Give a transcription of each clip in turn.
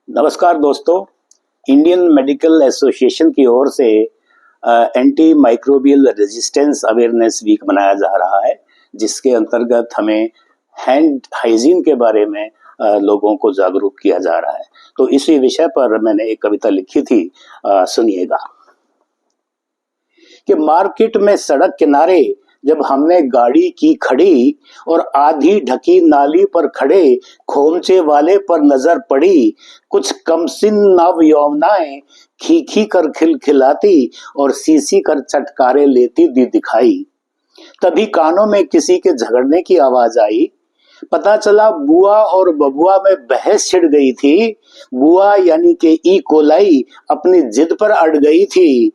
नमस्कार दोस्तों, Indian medical association की ओर से anti microbial resistance awareness week मनाया जा रहा है, जिसके अंतर्गत हमें हैंड हाइजीन के बारे में लोगों को जागरूक किया जा रहा है। तो इसी विषय पर मैंने एक कविता लिखी थी, सुनिएगा। कि मार्केट में सड़क किनारे जब हमने गाड़ी की खड़ी और आधी ढकी नाली पर खड़े खोमचे वाले पर नजर पड़ी, कुछ कमसिन नव यौवनाएं खी कर खिलखिलाती और सीसी कर चटकारे लेती दी दिखाई। तभी कानों में किसी के झगड़ने की आवाज आई। पता चला बुआ और बबुआ में बहस छिड़ गई थी। बुआ यानी कि ई कोलाई अपनी जिद पर अड़ गई थी।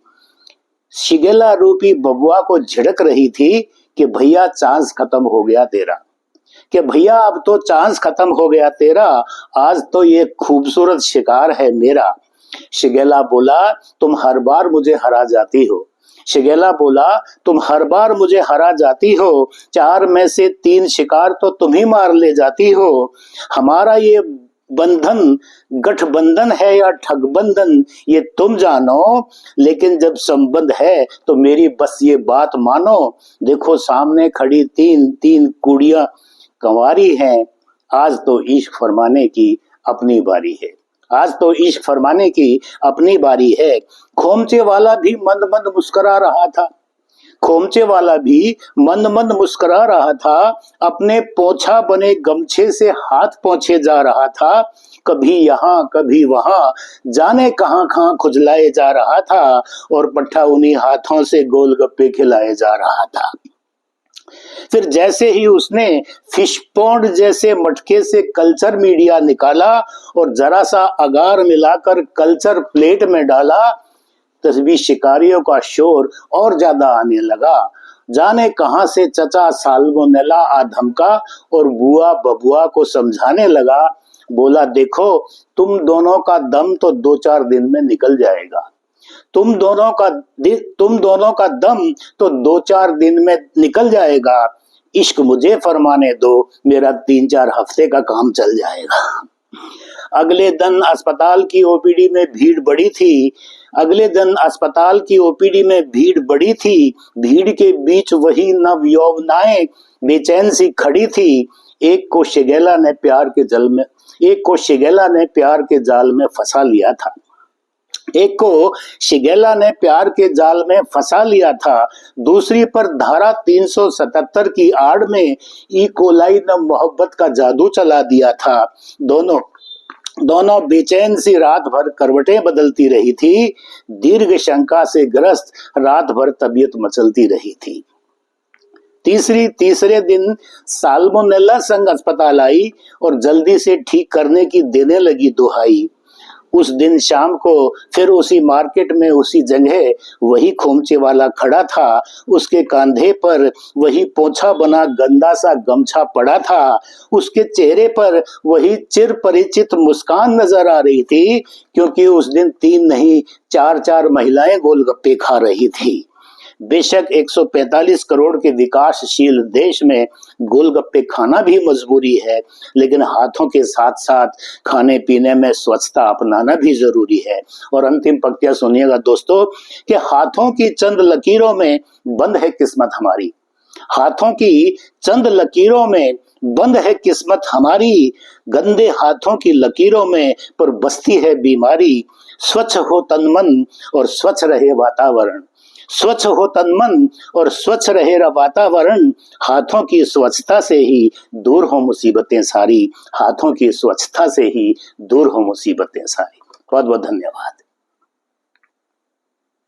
शिगेला रूपी बबुआ को झिड़क रही थी कि भैया चांस खत्म हो गया तेरा, कि भैया अब तो चांस खत्म हो गया तेरा, आज तो ये खूबसूरत शिकार है मेरा। शिगेला बोला तुम हर बार मुझे हरा जाती हो। शिगेला बोला तुम हर बार मुझे हरा जाती हो, 4 में से 3 शिकार तो तुम ही मार ले जाती हो। हमारा ये बंधन गठबंधन है या ठगबंधन ये तुम जानो, लेकिन जब संबंध है तो मेरी बस ये बात मानो। देखो सामने खड़ी 3 कुड़ियां कंवारी हैं, आज तो इश्क फरमाने की अपनी बारी है। आज तो इश्क फरमाने की अपनी बारी है। खोमचे वाला भी मंद मंद मुस्कुरा रहा था। खोमचे वाला भी मंद मंद मुस्कुरा रहा था। अपने पोछा बने गमछे से हाथ पोंछे जा रहा था। कभी यहाँ कभी वहां जाने कहां कहां खुजलाए जा रहा था, और पट्टा उन्हीं हाथों से गोलगप्पे खिलाए जा रहा था। फिर जैसे ही उसने फिश पॉन्ड जैसे मटके से कल्चर मीडिया निकाला और जरा सा अगार मिलाकर कल्चर प्लेट में डाला, तभी शिकारियों का शोर और ज्यादा आने लगा। जाने कहां से चचा साल्मोनेला आ धमका और बुआ बबुआ को समझाने लगा। बोला देखो तुम दोनों का दम तो 2-4 दिन में निकल जाएगा। तुम दोनों का दम तो 2-4 दिन में निकल जाएगा। इश्क मुझे फरमाने दो, मेरा 3-4 हफ्ते का काम चल जाएगा। अगले दिन अस्पताल की ओपीडी में भीड़ बड़ी थी। अगले दिन अस्पताल की ओपीडी में भीड़ बड़ी थी। भीड़ के बीच वही नव यौवनाएं बेचैन सी खड़ी थी। एक को शिगेला ने प्यार के जाल में फंसा लिया था। एक को शिगेला ने प्यार के जाल में फंसा लिया था। दूसरी पर धारा 377 की आड़ में ई कोलाई ने मोहब्बत का जादू चला दिया था। दोनों बेचैन सी रात भर करवटें बदलती रही थी। दीर्घ शंका से ग्रस्त रात भर तबीयत मचलती रही थी। तीसरे दिन साल्मोनेला संग अस्पताल आई और जल्दी से ठीक करने की देने लगी दुहाई। उस दिन शाम को फिर उसी मार्केट में उसी जगह वही खोमचे वाला खड़ा था। उसके कंधे पर वही पोंछा बना गंदा सा गमछा पड़ा था। उसके चेहरे पर वही चिर परिचित मुस्कान नजर आ रही थी, क्योंकि उस दिन 3 नहीं 4 महिलाएं गोलगप्पे खा रही थी। बेशक 145 करोड़ के विकासशील देश में गोलगप्पे खाना भी मजबूरी है, लेकिन हाथों के साथ साथ खाने पीने में स्वच्छता अपनाना भी जरूरी है। और अंतिम पंक्तियां सुनिएगा दोस्तों, कि हाथों की चंद लकीरों में बंद है किस्मत हमारी। हाथों की चंद लकीरों में बंद है किस्मत हमारी। गंदे हाथों की लकीरों में पर बसती है बीमारी। स्वच्छ हो तन मन और स्वच्छ रहे वातावरण। स्वच्छ हो तन मन और स्वच्छ रहे वातावरण। हाथों की स्वच्छता से ही दूर हो मुसीबतें सारी। हाथों की स्वच्छता से ही दूर हो मुसीबतें सारी। बहुत बहुत धन्यवाद।